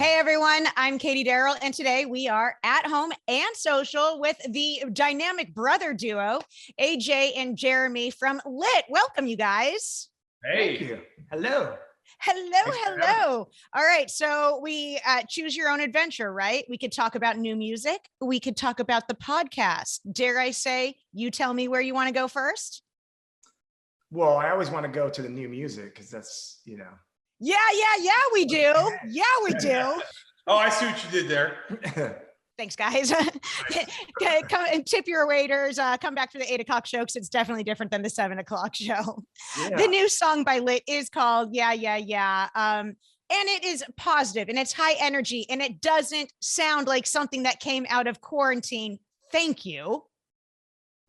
Hey everyone, I'm Katie Daryl, and today we are at home and social with the dynamic brother duo, AJ and Jeremy from Lit. Welcome, you guys. Hey. Thank you. Hello. Hello. All right, so we choose your own adventure, right? We could talk about new music. We could talk about the podcast. Dare I say, you tell me where you want to go first? Well, I always want to go to the new music because that's, Yeah, we do. Yeah, we do. Oh, I see what you did there. Thanks, guys. Come and tip your waiters. Come back for the 8 o'clock show because it's definitely different than the 7 o'clock show. Yeah. The new song by Lit is called Yeah. And it is positive and it's high energy and it doesn't sound like something that came out of quarantine. Thank you.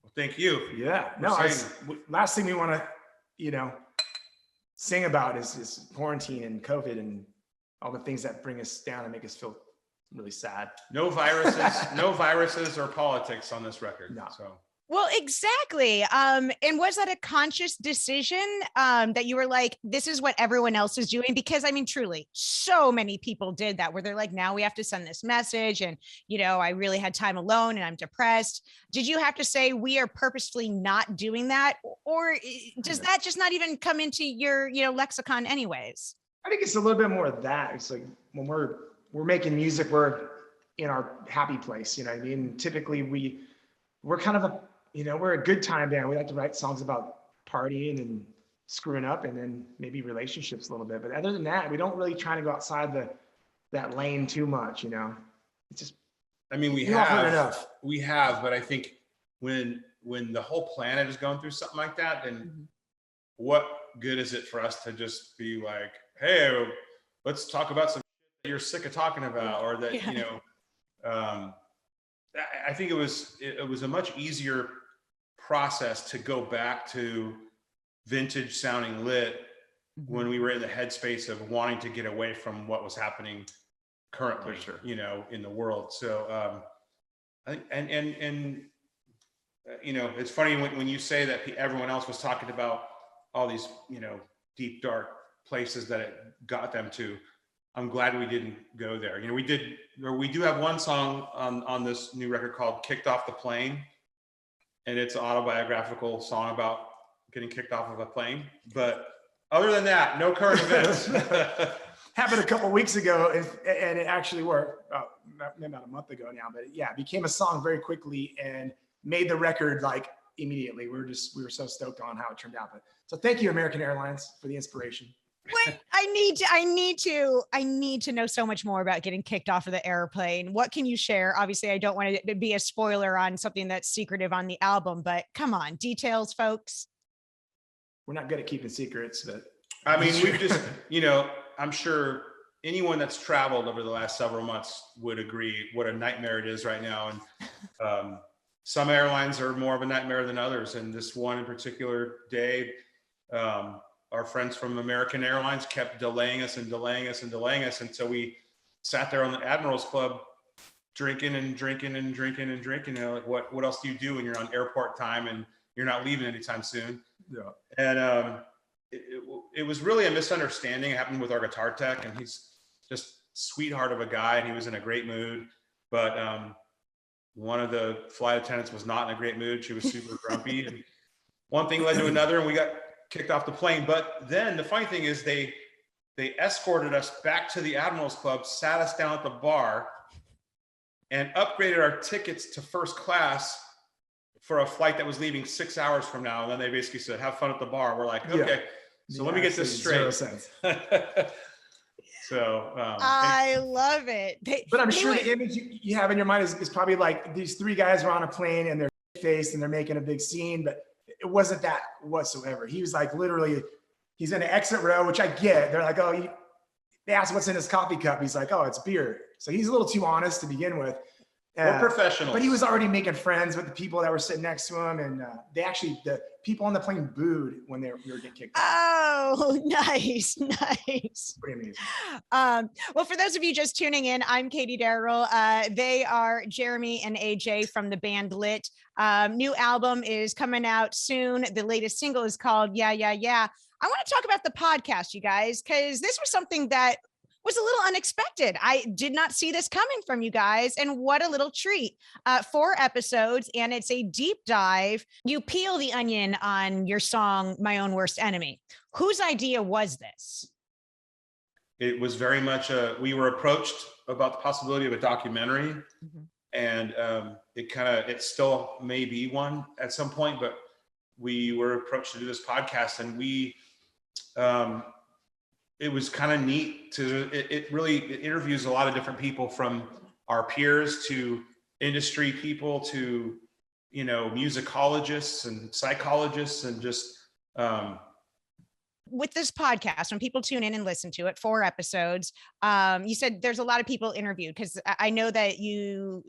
Well, thank you. Yeah. No, last thing we want to, sing about is quarantine and COVID and all the things that bring us down and make us feel really sad. No viruses or politics on this record. No. So. Well, exactly. And was that a conscious decision that you were like, this is what everyone else is doing? Because I mean, truly, so many people did that where they're like, now we have to send this message. And, I really had time alone and I'm depressed. Did you have to say we are purposefully not doing that? Or does that just not even come into your, lexicon anyways? I think it's a little bit more of that. It's like when we're making music, we're in our happy place. You know what I mean? Typically we're kind of we're a good time band. We like to write songs about partying and screwing up and then maybe relationships a little bit. But other than that, we don't really try to go outside that lane too much, It's just, I mean, we have, but I think when the whole planet is going through something like that, then what good is it for us to just be like, hey, let's talk about some shit that you're sick of talking about, or that, I think it was a much easier process to go back to vintage sounding Lit when we were in the headspace of wanting to get away from what was happening currently, in the world. So, I think, it's funny when you say that everyone else was talking about all these, deep, dark places that it got them to. I'm glad we didn't go there. We do have one song on this new record called Kicked Off the Plane. And it's an autobiographical song about getting kicked off of a plane. But other than that, no current events. Happened a couple of weeks ago and it actually worked about a month ago now, but yeah, it became a song very quickly and made the record like immediately. We were so stoked on how it turned out. But so thank you, American Airlines, for the inspiration. Wait, I need to know so much more about getting kicked off of the airplane. What can you share? Obviously, I don't want to be a spoiler on something that's secretive on the album, but come on, details, folks. We're not good at keeping secrets, but I mean, we've just, I'm sure anyone that's traveled over the last several months would agree what a nightmare it is right now. And some airlines are more of a nightmare than others. And this one in particular day, our friends from American Airlines kept delaying us until we sat there on the Admirals Club drinking. Like what else do you do when you're on airport time and you're not leaving anytime soon? Yeah. And it was really a misunderstanding. It happened with our guitar tech, and he's just sweetheart of a guy, and he was in a great mood. But one of the flight attendants was not in a great mood. She was super grumpy, and one thing led to another, and we got kicked off the plane. But then the funny thing is they escorted us back to the Admirals Club, sat us down at the bar, and upgraded our tickets to first class for a flight that was leaving 6 hours from now. And then they basically said, have fun at the bar. We're like, okay, so let me get this straight. 0 cents. So I love it. But I'm sure the image you have in your mind is probably like these three guys are on a plane and they're faced and they're making a big scene, but it wasn't that whatsoever. He was like literally, he's in an exit row, which I get. They're like, oh, they asked what's in his coffee cup. He's like, oh, it's beer. So he's a little too honest to begin with. We're professionals. But he was already making friends with the people that were sitting next to him. And the people on the plane booed when we were getting kicked out. Oh, nice. Pretty amazing. Well, for those of you just tuning in, I'm Katie Daryl. They are Jeremy and AJ from the band Lit. New album is coming out soon. The latest single is called Yeah. I want to talk about the podcast, you guys, because this was something that was a little unexpected. I did not see this coming from you guys. And what a little treat. 4 episodes, and it's a deep dive. You peel the onion on your song, My Own Worst Enemy. Whose idea was this? It was very much we were approached about the possibility of a documentary, and it still may be one at some point, but we were approached to do this podcast, and it was kind of neat to, it interviews a lot of different people, from our peers to industry people to, musicologists and psychologists, and just, with this podcast, when people tune in and listen to it, 4 episodes, you said there's a lot of people interviewed, because I know that you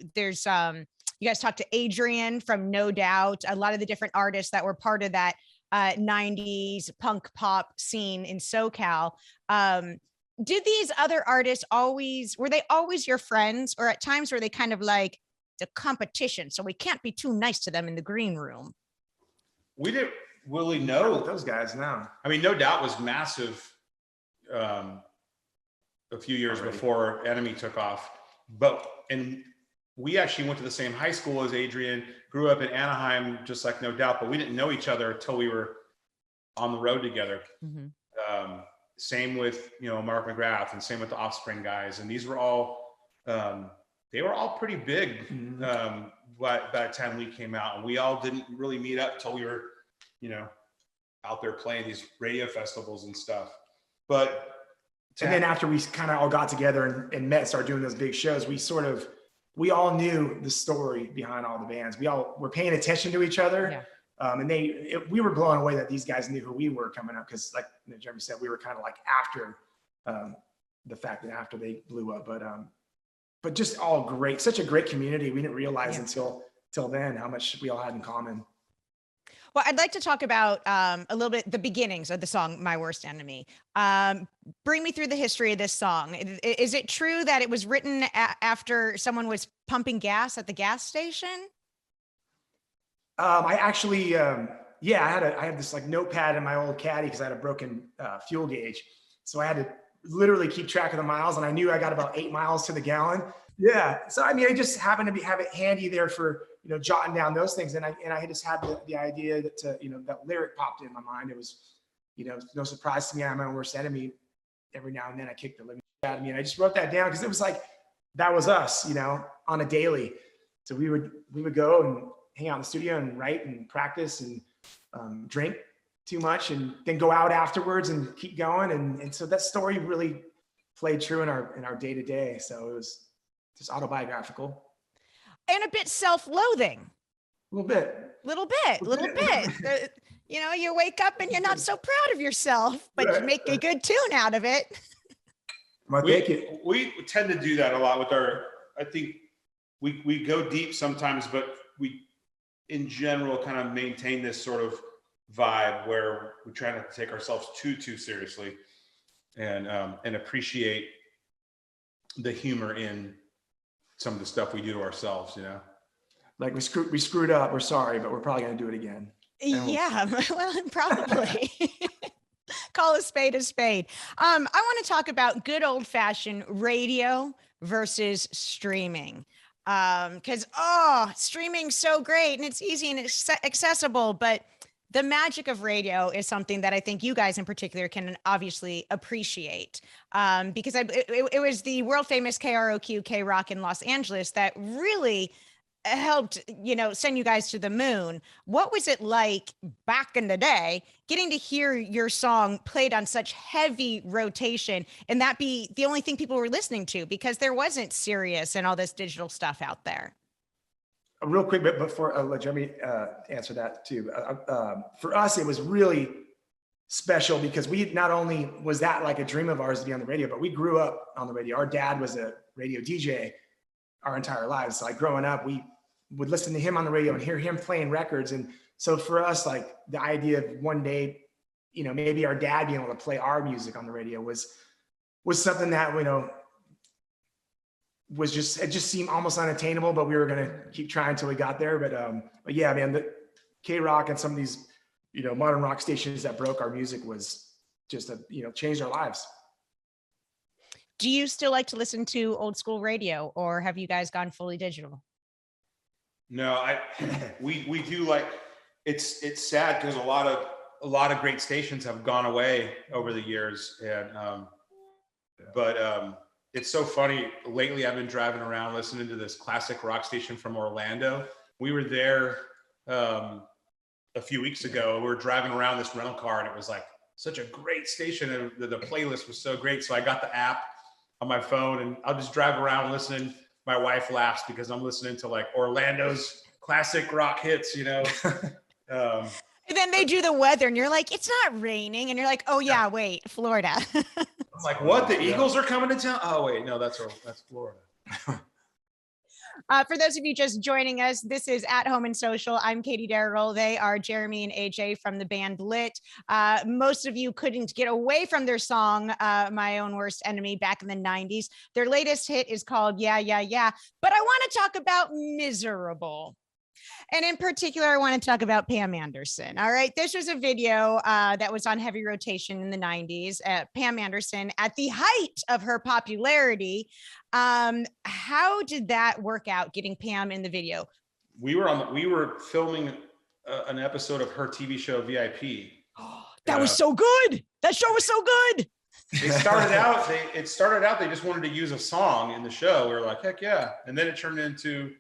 guys talked to Adrian from No Doubt, a lot of the different artists that were part of that 90s punk pop scene in SoCal. Did these other artists were they always your friends, or at times were they kind of like the competition, so we can't be too nice to them in the green room? We didn't really know those guys now. I mean, No Doubt was massive a few years before Enemy took off, and we actually went to the same high school as Adrian, grew up in Anaheim, just like No Doubt, but we didn't know each other until we were on the road together. Same with, Mark McGrath, and same with the Offspring guys. And these were all, they were all pretty big by the time we came out. And we all didn't really meet up until we were, out there playing these radio festivals and stuff. And then after we kind of all got together and met, started doing those big shows, we all knew the story behind all the bands. We all were paying attention to each other. Yeah. And we were blown away that these guys knew who we were coming up. Cause like Jeremy said, we were kind of like after the fact that after they blew up, but just all great, such a great community. We didn't realize until then how much we all had in common. Well, I'd like to talk about a little bit the beginnings of the song, My Worst Enemy. Bring me through the history of this song. Is it true that it was written after someone was pumping gas at the gas station? I actually, I had this like notepad in my old caddy because I had a broken fuel gauge. So I had to literally keep track of the miles, and I knew I got about 8 miles to the gallon. Yeah. So, I mean, I just happened to have it handy there for, jotting down those things. And I just had the idea that, that lyric popped in my mind. It was, no surprise to me. I'm my own worst enemy. Every now and then I kicked the living shit out of me. And I just wrote that down because it was like, that was us, on a daily. So we would go and hang out in the studio and write and practice and drink too much, and then go out afterwards and keep going. And so that story really played true in our day to day. So it was just autobiographical. And a bit self-loathing. A little bit. You wake up and you're not so proud of yourself, but you make a good tune out of it. We tend to do that a lot with I think we go deep sometimes, but we, in general, kind of maintain this sort of vibe where we try not to take ourselves too seriously, and appreciate the humor in some of the stuff we do to ourselves, Like we screwed up, we're sorry, but we're probably going to do it again. Yeah, well, probably. Call a spade a spade. I want to talk about good old fashioned radio versus streaming. Because streaming's so great and it's easy and it's accessible, but the magic of radio is something that I think you guys in particular can obviously appreciate, because it was the world famous Karaoke K-Rock in Los Angeles that really helped, send you guys to the moon. What was it like back in the day getting to hear your song played on such heavy rotation and that be the only thing people were listening to, because there wasn't Sirius and all this digital stuff out there? A real quick bit before I'll let Jeremy answer that too. For us, it was really special because we not only was that like a dream of ours to be on the radio, but we grew up on the radio. Our dad was a radio DJ our entire lives. So like growing up, we would listen to him on the radio and hear him playing records. And so for us, like the idea of one day, maybe our dad being able to play our music on the radio was something that, it just seemed almost unattainable, but we were going to keep trying until we got there. But yeah, man, the K-Rock and some of these, modern rock stations that broke our music was just changed our lives. Do you still like to listen to old school radio, or have you guys gone fully digital? No, we do like, it's sad because a lot of great stations have gone away over the years, and but it's so funny. Lately, I've been driving around listening to this classic rock station from Orlando. We were there a few weeks ago. We were driving around this rental car, and it was like such a great station, and the playlist was so great. So I got the app on my phone, and I'll just drive around listening. My wife laughs because I'm listening to like Orlando's classic rock hits, you know. And then they do the weather, and you're like, it's not raining, and you're like, oh yeah, wait, Florida. I'm like, what? The Eagles are coming to town? Oh wait, no, that's Florida. For those of you just joining us, this is At Home and Social. I'm Katie Daryl. They are Jeremy and AJ from the band Lit. Most of you couldn't get away from their song, My Own Worst Enemy, back in the 90s. Their latest hit is called Yeah, Yeah, Yeah. But I want to talk about Miserable. And in particular, I want to talk about Pam Anderson. All right. This was a video that was on heavy rotation in the 90s. Pam Anderson at the height of her popularity. How did that work out, getting Pam in the video? We were filming an episode of her TV show VIP. That was so good. That show was so good. It started out, they just wanted to use a song in the show. We were like, heck yeah. And then it turned into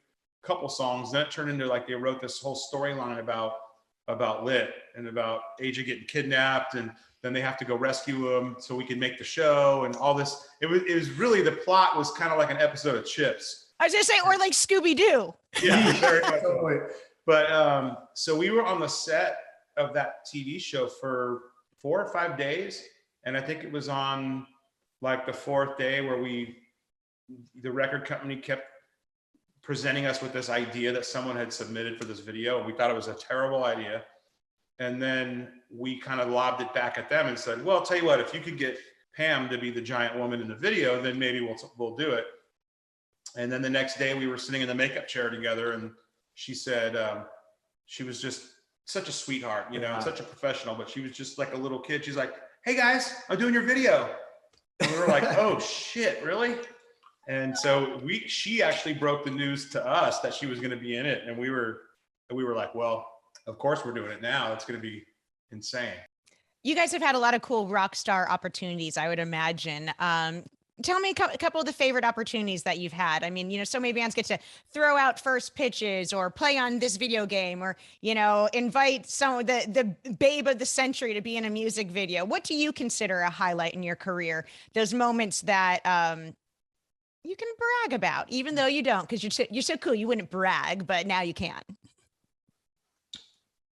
couple songs. Then it turned into like they wrote this whole storyline about Lit and about AJ getting kidnapped, and then they have to go rescue him so we can make the show and all this. It was really, the plot was kind of like an episode of Chips. I was gonna say, or like Scooby-Doo. Yeah, very much totally. But so we were on the set of that TV show for 4 or 5 days, and I think it was on like the 4th day where the record company kept presenting us with this idea that someone had submitted for this video, and we thought it was a terrible idea. And then we kind of lobbed it back at them and said, well, I'll tell you what, if you could get Pam to be the giant woman in the video, then maybe we'll do it. And then the next day we were sitting in the makeup chair together, and she said, she was just such a sweetheart, you know, such a professional, but she was just like a little kid. She's like, hey guys, I'm doing your video. And we were like, oh shit, really? And so she actually broke the news to us that she was going to be in it. And we were like, well, of course we're doing it now. It's going to be insane. You guys have had a lot of cool rock star opportunities, I would imagine. Tell me a couple of the favorite opportunities that you've had. I mean, you know, so many bands get to throw out first pitches or play on this video game, or, you know, invite the babe of the century to be in a music video. What do you consider a highlight in your career? Those moments that, you can brag about, even though you don't, because you're so cool. You wouldn't brag, but now you can.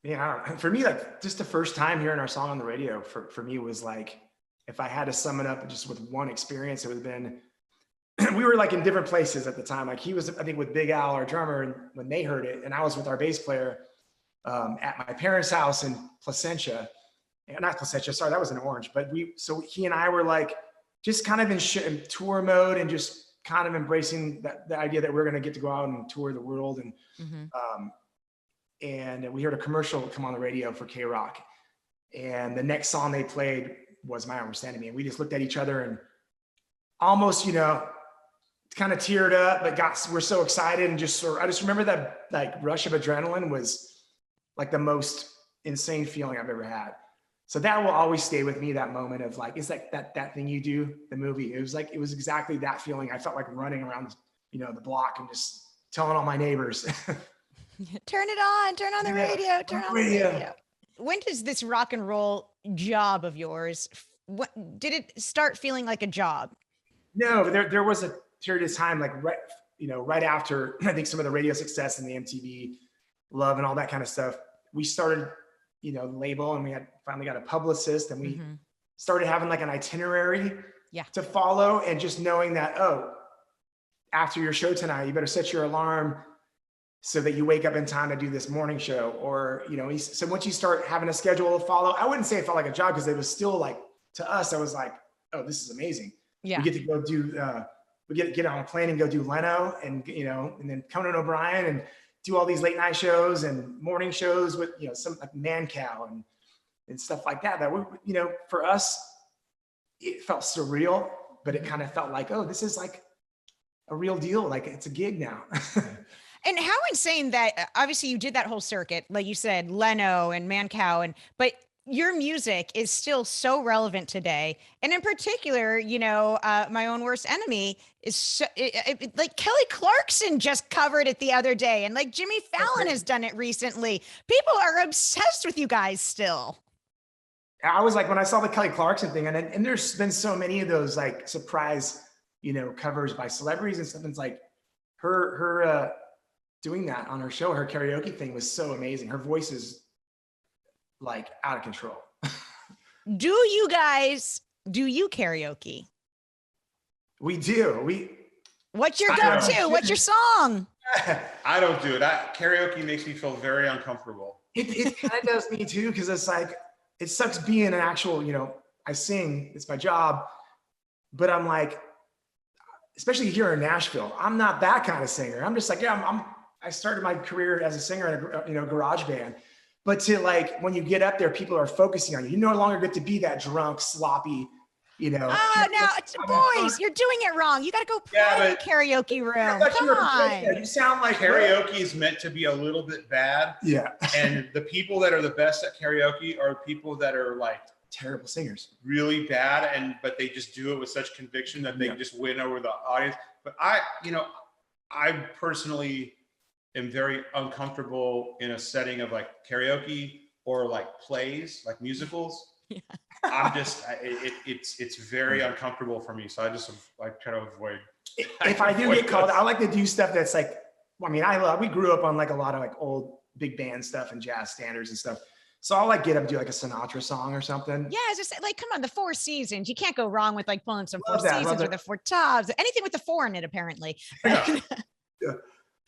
Yeah, for me, like just the first time hearing our song on the radio for me was like, if I had to sum it up just with one experience, it would have been, we were like in different places at the time. Like he was, I think, with Big Al, our drummer, and when they heard it, and I was with our bass player at my parents' house in Placentia. Not Placentia, sorry, that was in Orange. But so he and I were like, just kind of in tour mode, and just kind of embracing the idea that we're going to get to go out and tour the world. And and we heard a commercial come on the radio for K-Rock, and the next song they played was My Own Worst Enemy. And we just looked at each other and almost, you know, kind of teared up, but we're so excited, and just I just remember that like rush of adrenaline was like the most insane feeling I've ever had. So that will always stay with me, that moment of like, it's like that thing you do, the movie. It was exactly that feeling. I felt like running around, you know, the block and just telling all my neighbors. Turn on the radio, turn on the radio. When does this rock and roll job of yours, did it start feeling like a job? No, there was a period of time, like right after, I think, some of the radio success and the MTV love and all that kind of stuff, we started, you know, label, and we had finally got a publicist, and we started having like an itinerary to follow, and just knowing that, oh, after your show tonight, you better set your alarm so that you wake up in time to do this morning show. Or, you know, so once you start having a schedule to follow, I wouldn't say it felt like a job, because it was still like, to us, I was like, oh, this is amazing. Yeah. We get to go do, we get on a plane and go do Leno, and, you know, and then Conan O'Brien, and do all these late night shows and morning shows with, you know, some like Man Cow and stuff like that. That we, you know, for us, it felt surreal, but it kind of felt like, oh, this is like a real deal. Like it's a gig now. And how insane that obviously you did that whole circuit, like you said, Leno and Mancow, but your music is still so relevant today. And in particular, my own worst enemy is like Kelly Clarkson just covered it the other day. And like Jimmy Fallon has done it recently. People are obsessed with you guys still. I was like, when I saw the Kelly Clarkson thing, and there's been so many of those like surprise, covers by celebrities and stuff. And it's like her doing that on her show, her karaoke thing was so amazing. Her voice is like out of control. Do you karaoke? We do. What's your go-to? What's your song? I don't do it. Karaoke makes me feel very uncomfortable. It kind of does me too, because it's like, it sucks being an actual, I sing, it's my job, but I'm like, especially here in Nashville, I'm not that kind of singer. I'm just like, I started my career as a singer in a garage band. But to like, when you get up there, people are focusing on you. You no longer get to be that drunk, sloppy, Oh, no, boys, you're doing it wrong. You got to go play in the karaoke room. Come on. You sound like karaoke is meant to be a little bit bad. Yeah. And the people that are the best at karaoke are people that are like terrible singers, really bad, but they just do it with such conviction that they just win over the audience. But I personally am very uncomfortable in a setting of like karaoke or like plays, like musicals. Yeah. I'm just, it's very uncomfortable for me. So I try to avoid. If I do get called, I like to do stuff that's like, we grew up on like a lot of like old big band stuff and jazz standards and stuff. So I'll like get up and do like a Sinatra song or something. Yeah, as I said, like, come on, the Four Seasons. You can't go wrong with like pulling some Four Seasons or the Four Tops, anything with the four in it, apparently. Yeah.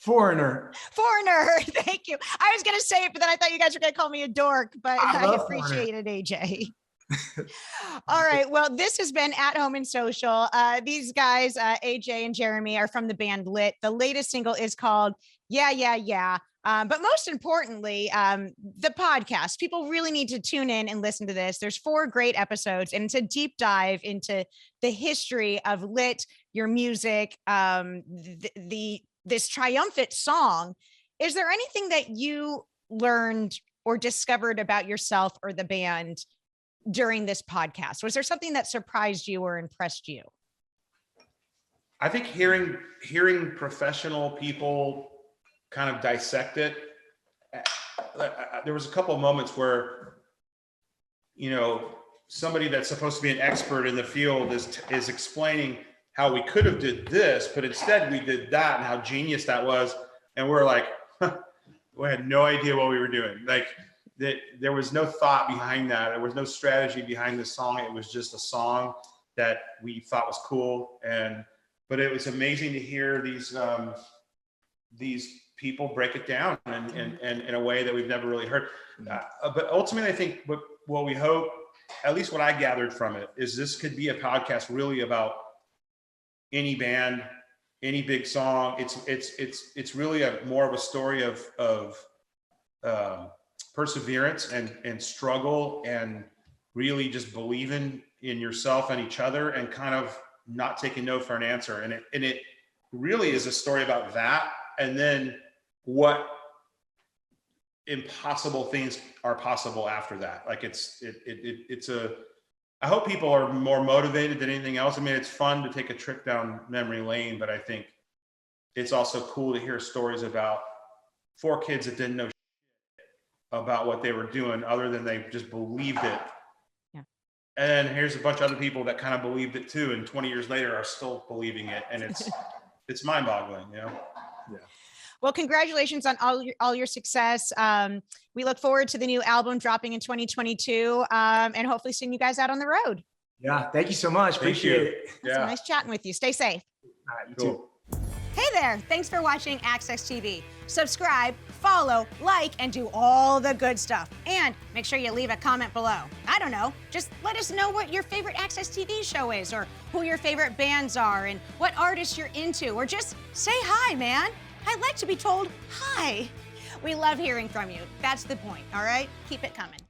Foreigner. Thank you. I was going to say it, but then I thought you guys were going to call me a dork, but I appreciate it, AJ. All right. Well, this has been At Home and Social. These guys, AJ and Jeremy, are from the band Lit. The latest single is called Yeah, Yeah, Yeah. But most importantly, the podcast. People really need to tune in and listen to this. There's 4 great episodes, and it's a deep dive into the history of Lit, your music, this triumphant song. Is there anything that you learned or discovered about yourself or the band during this podcast? Was there something that surprised you or impressed you? I think hearing professional people kind of dissect it. There was a couple of moments where, somebody that's supposed to be an expert in the field is explaining how we could have did this, but instead we did that, and how genius that was. And we're like, we had no idea what we were doing. Like there was no thought behind that. There was no strategy behind the song. It was just a song that we thought was cool. But it was amazing to hear these people break it down and in a way that we've never really heard. But ultimately, I think what we hope, at least what I gathered from it, is this could be a podcast really about any band, any big song. It's really more of a story of perseverance and struggle, and really just believing in yourself and each other, and kind of not taking no for an answer. And it really is a story about that, and then what impossible things are possible after that. Like I hope people are more motivated than anything else. I mean, it's fun to take a trip down memory lane, but I think it's also cool to hear stories about 4 kids that didn't know about what they were doing, other than they just believed it. Yeah. And here's a bunch of other people that kind of believed it too, and 20 years later are still believing it. And it's mind-boggling, Yeah. Well, congratulations on all your success. We look forward to the new album dropping in 2022, and hopefully seeing you guys out on the road. Yeah, thank you so much. Appreciate it. It's nice chatting with you. Stay safe. All right, you too. Hey there. Thanks for watching Access TV. Subscribe, follow, like, and do all the good stuff. And make sure you leave a comment below. I don't know, just let us know what your favorite Access TV show is, or who your favorite bands are, and what artists you're into, or just say hi, man. I like to be told hi. We love hearing from you. That's the point, all right? Keep it coming.